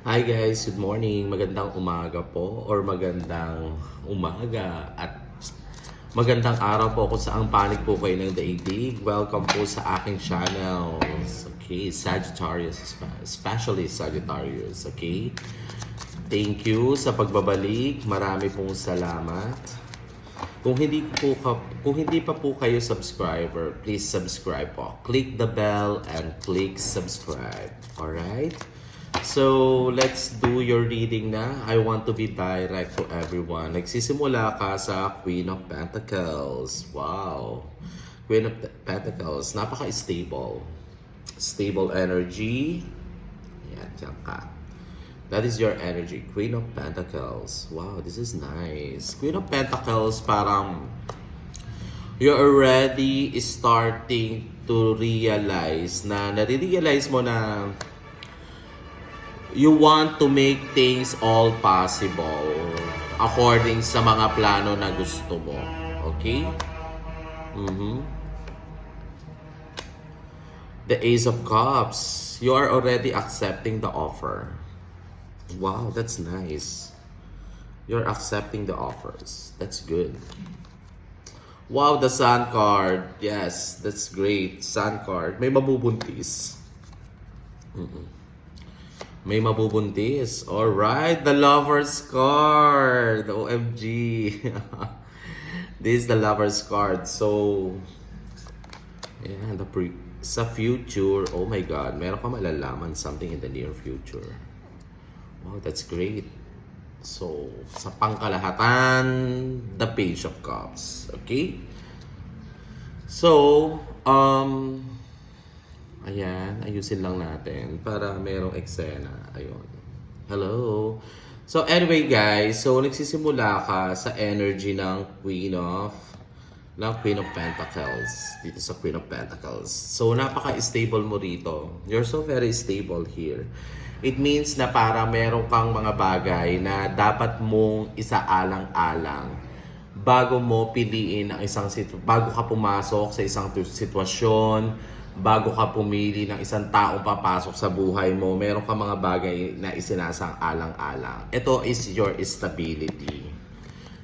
Hi guys, good morning. Magandang umaga po or magandang umaga at magandang araw po kung saan panig po kayo ng daigdig. Welcome po sa aking channel. Okay, Sagittarius, especially Sagittarius, okay? Thank you sa pagbabalik. Marami pong salamat. Kung hindi pa po kayo subscriber, please subscribe po. Click the bell and click subscribe. All right? So, let's do your reading na. I want to be direct to everyone. Nagsisimula ka sa Queen of Pentacles. Wow. Queen of Pentacles. Napaka-stable. Stable energy. Yan, dyan ka. That is your energy. Queen of Pentacles. Wow, this is nice. Queen of Pentacles, parang you're already starting to realize na nare-realize mo na you want to make things all possible according sa mga plano na gusto mo. Okay? The Ace of Cups. You are already accepting the offer. Wow, that's nice. You're accepting the offers. That's good. Wow, the Sun card. Yes, that's great. Sun card. May mabubuntis. May mabubuntis. Alright, the Lover's card. OMG. This is the Lover's card. So, yeah, sa future, oh my God, meron ka malalaman something in the near future. Wow, that's great. So, sa pangkalahatan, the Page of Cups. Okay? So, ayan, ayusin lang natin para merong eksena. Ayun. Hello. So, anyway guys, so nagsisimula ka sa energy ng Queen of Pentacles. Dito sa Queen of Pentacles. So, napaka-stable mo rito. You're so very stable here. It means na para meron kang mga bagay na dapat mong isaalang-alang bago mo piliin ang bago ka pumasok sa isang sitwasyon, bago ka pumili ng isang taong papasok sa buhay mo, meron kang mga bagay na isinasang-alang-alang. Ito is your stability.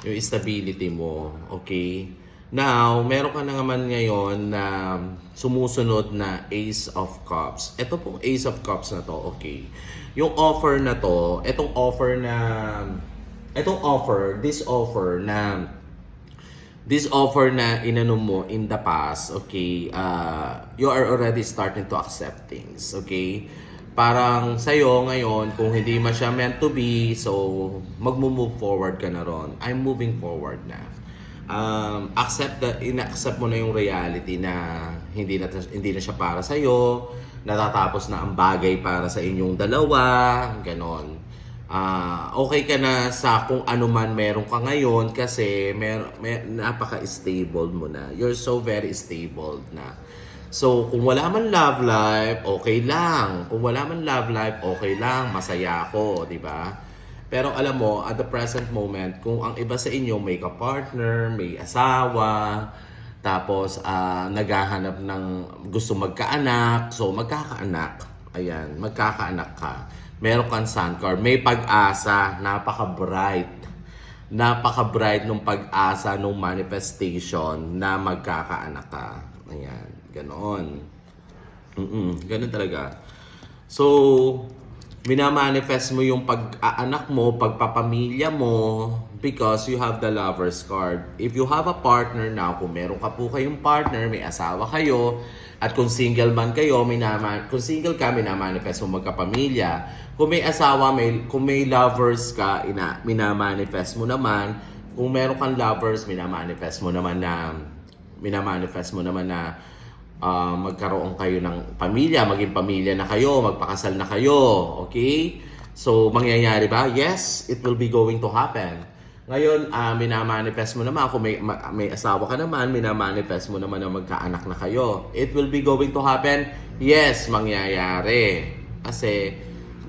Yung stability mo, okay? Now, meron ka na naman ngayon na sumusunod na Ace of Cups. Ito pong Ace of Cups na to, okay. Yung offer na to, this offer na inano mo in the past, okay, you are already starting to accept things, okay? Parang sa'yo ngayon, kung hindi man siya meant to be, so mag-move forward ka na ron. I'm moving forward na. Ina-accept mo na yung reality na hindi na siya para sa iyo, natatapos na ang bagay para sa inyong dalawa, ganon. Okay ka na sa kung ano man meron ka ngayon kasi napaka-stable mo na. You're so very stable na. So, kung wala man love life, okay lang. Kung wala man love life, okay lang. Masaya ako, di ba? Pero alam mo, at the present moment, kung ang iba sa inyo may ka-partner, may asawa, tapos naghahanap ng gusto magkaanak, so magkakaanak. Ayan, magkakaanak ka. Meron kang sun card, may pag-asa, napaka-bright. Napaka-bright nung pag-asa, nung manifestation na magkakaanak ka. Ayan, ganoon. Ganun talaga. So, minamanifest mo yung pag-aanak mo, pagpapamilya mo because you have the Lover's card. If you have a partner now, kung meron ka po kayong partner, may asawa kayo, at kung single man kayo, kung single ka, minamanifest mo magkapamilya. Kung may asawa, kung may lovers ka, minamanifest mo naman. Kung meron kang lovers, minamanifest mo naman na magkaroon kayo ng pamilya, maging pamilya na kayo, magpakasal na kayo, okay? So, mangyayari ba? Yes, it will be going to happen. Ngayon, minamanifest mo naman, kung may asawa ka naman, minamanifest mo naman na magkaanak na kayo. It will be going to happen? Yes, mangyayari. Kasi,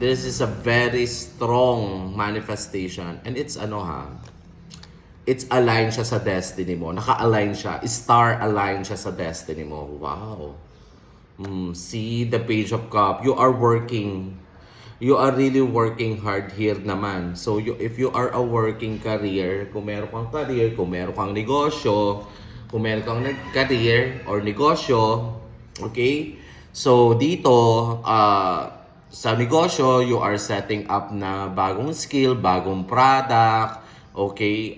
this is a very strong manifestation. And it's it's aligned siya sa destiny mo. Naka-align siya. Star-aligned siya sa destiny mo. Wow. See the Page of Cup. You are working you are really working hard here naman. So if you are a working career, kung meron kang career, kung meron kang negosyo, kung meron kang career or negosyo, okay? So dito, sa negosyo, you are setting up na bagong skill, bagong product, okay?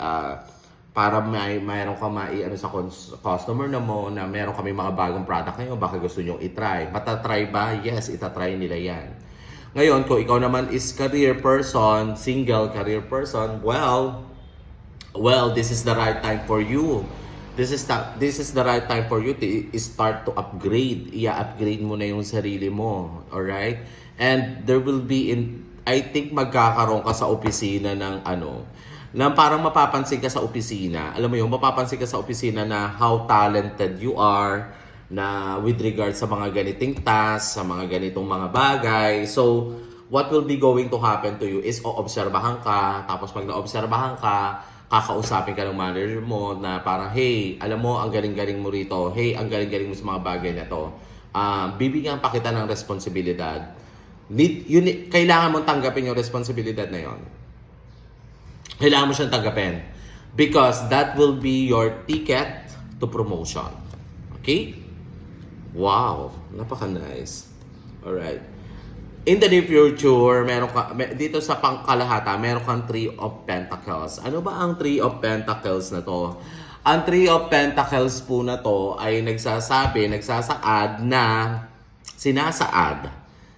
Para mayroon ka ano sa customer na mo na meron kami mga bagong product ngayon, baka gusto nyo i-try. Matatry ba? Yes, itatry nila yan. Ngayon, kung ikaw naman is career person, single career person, well, this is the right time for you. This is the right time for you to start to upgrade. I-upgrade mo na yung sarili mo. Alright? And there will be I think magkakaroon ka sa opisina ng na parang mapapansin ka sa opisina. Alam mo yun, mapapansin ka sa opisina na how talented you are, na with regard sa mga ganiting tasks, sa mga ganitong mga bagay. So, what will be going to happen to you is oobserbahan ka, tapos pag naobserbahan ka, kakausapin ka ng manager mo na parang, hey, alam mo, ang galing-galing mo rito. Hey, ang galing-galing mo sa mga bagay na to. Bibigyan pa kita ng responsibilidad. Kailangan mong tanggapin yung responsibilidad na yon. Kailangan mo siyang tanggapin. Because that will be your ticket to promotion. Okay? Wow. Napaka-nice. Alright. In the near future, dito sa pangkalahata, meron kang Three of Pentacles. Ano ba ang Three of Pentacles na to? Ang Three of Pentacles po na to ay nagsasaad na sinasaad.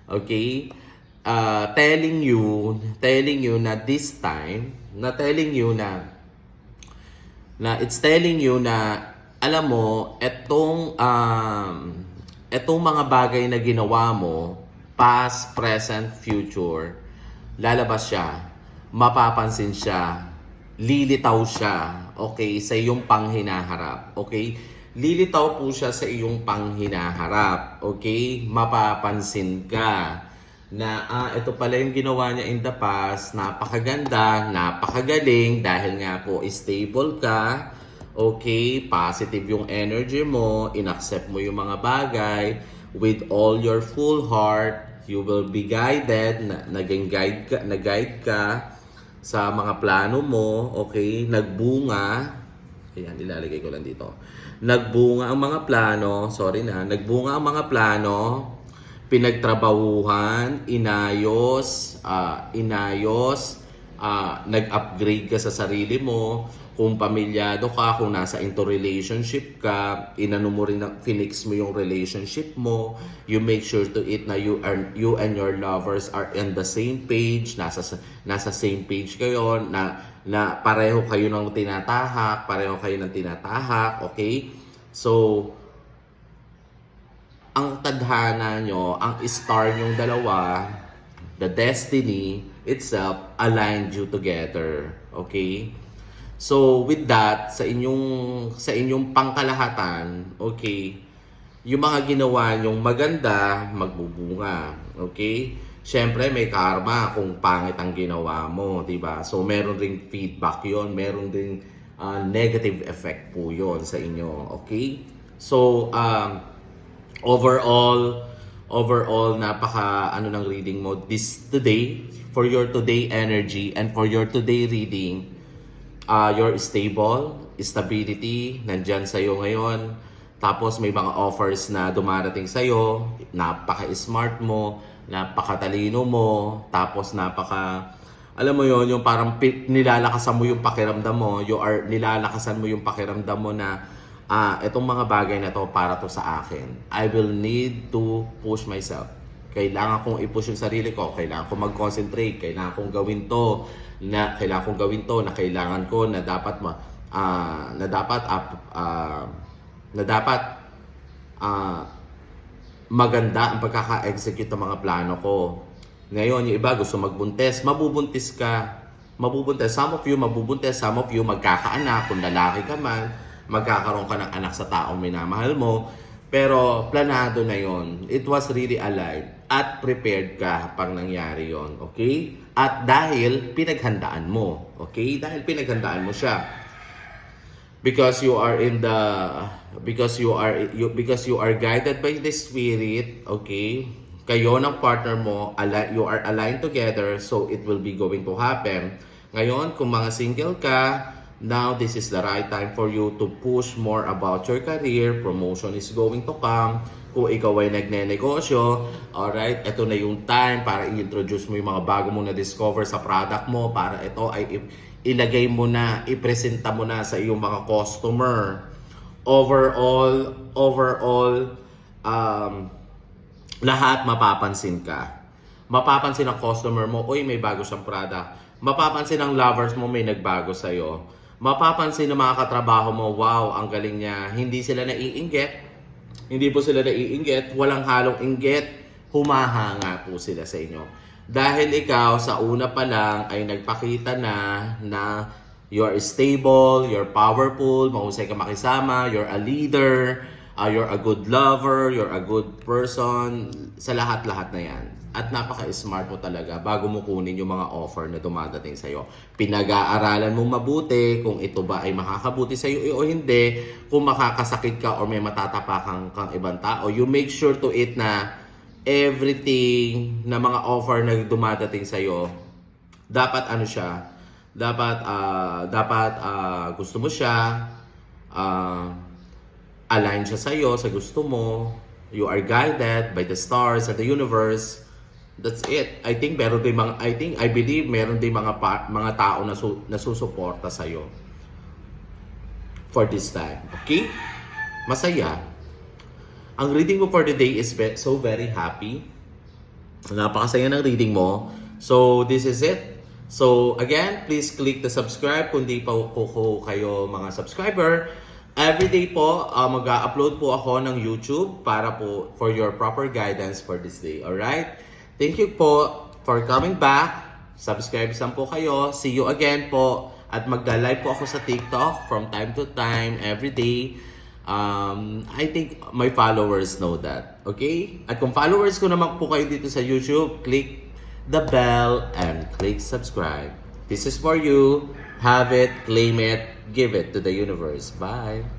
Okay? Telling you na this time, it's telling you na alam mo, etong mga bagay na ginawa mo, past, present, future, lalabas siya, mapapansin siya, lilitaw siya, okay, sa iyong panghinaharap, okay? Lilitaw po siya sa iyong panghinaharap, okay? Mapapansin ka na ito pala yung ginawa niya in the past, napakaganda, napakagaling, dahil nga po stable ka, okay, positive yung energy mo, inaccept mo yung mga bagay, with all your full heart, you will be guided, nag-guide ka sa mga plano mo, okay, nagbunga, ayan, ilalagay ko lang dito, nagbunga ang mga plano, pinagtrabahuhan, inayos, nag-upgrade ka sa sarili mo, kung pamilyado ka, kung nasa into relationship ka, inano mo rin, finix mo yung relationship mo, you make sure to it na you and your lovers are in the same page, nasa same page kayo, na pareho kayo ng tinatahak, okay? So, ang tadhana nyo, ang star nyong dalawa, the destiny itself aligned you together. Okay? So, with that, sa inyong pangkalahatan, okay, yung mga ginawa nyong maganda, magbubunga. Okay? Siyempre, may karma kung pangit ang ginawa mo, di ba? So, meron ring feedback yon, meron ring negative effect po yon sa inyo. Okay? So, overall napaka ng reading mo today, for your today energy and for your today reading, you're stability nandyan sa'yo ngayon, tapos may mga offers na dumarating sa'yo, napaka-smart mo, napakatalino mo, tapos alam mo yon, yung parang nilalakasan mo yung pakiramdam mo, nilalakasan mo yung pakiramdam mo na itong mga bagay na to para to sa akin. I will need to push myself. Kailangan kong i-push yung sarili ko. Kailangan kong mag-concentrate. Kailangan kong gawin to. Na kailangan ko na dapat maganda ang pagkaka-execute ng mga plano ko. Ngayon, yung iba gusto magbuntis. Mabubuntis ka. Some of you mabubuntis. Some of you magkakaanak. Kung lalaki ka man, magkakaroon ka ng anak sa taong minamahal mo, pero planado na yon. It was really alive at prepared ka pang nangyari yon, okay? At dahil pinaghandaan mo, okay? Dahil pinaghandaan mo siya. Because you are guided by the spirit, okay? kayo ng partner mo, you are aligned together, so it will be going to happen. Ngayon, kung mga single ka, now this is the right time for you to push more about your career. Promotion is going to come. Kung ikaw ay nagne-negosyo, alright, ito na yung time para i-introduce mo yung mga bago mo na-discover sa product mo, para ito ay ilagay mo na, ipresenta mo na sa iyong mga customer. Overall, lahat mapapansin ka. Mapapansin ng customer mo, uy, may bago siyang product. Mapapansin ng lovers mo, may nagbago sa'yo. Mapapansin ng mga katrabaho mo, wow, ang galing niya. Hindi sila naiinggit. Hindi po sila naiinggit. Walang halong inggit. Humahanga po sila sa inyo. Dahil ikaw, sa una pa lang, ay nagpakita na you're stable, you're powerful, mahusay ka makisama, you're a leader, you're a good lover, you're a good person, sa lahat-lahat na yan. At napaka-smart mo talaga bago mo kunin yung mga offer na dumadating sa'yo. Pinag-aaralan mo mabuti kung ito ba ay makakabuti sa'yo o hindi, kung makakasakit ka o may matatapakan kang ibang tao. You make sure to it na everything na mga offer na dumadating sa'yo, dapat ano siya, dapat gusto mo siya, align siya sa'yo, sa gusto mo, you are guided by the stars and the universe. That's it. I believe meron din mga tao na nasusuporta sa'yo for this time. Okay? Masaya. Ang reading mo for the day is so very happy. Napakasaya ng reading mo. So, this is it. So, again, please click the subscribe kung di pa po kayo mga subscriber. Everyday po, mag-upload po ako ng YouTube para po for your proper guidance for this day. Alright? Thank you po for coming back. Subscribe po kayo. See you again po. At magda-live po ako sa TikTok from time to time, every day. I think my followers know that. Okay? At kung followers ko naman po kayo dito sa YouTube, click the bell and click subscribe. This is for you. Have it, claim it, give it to the universe. Bye.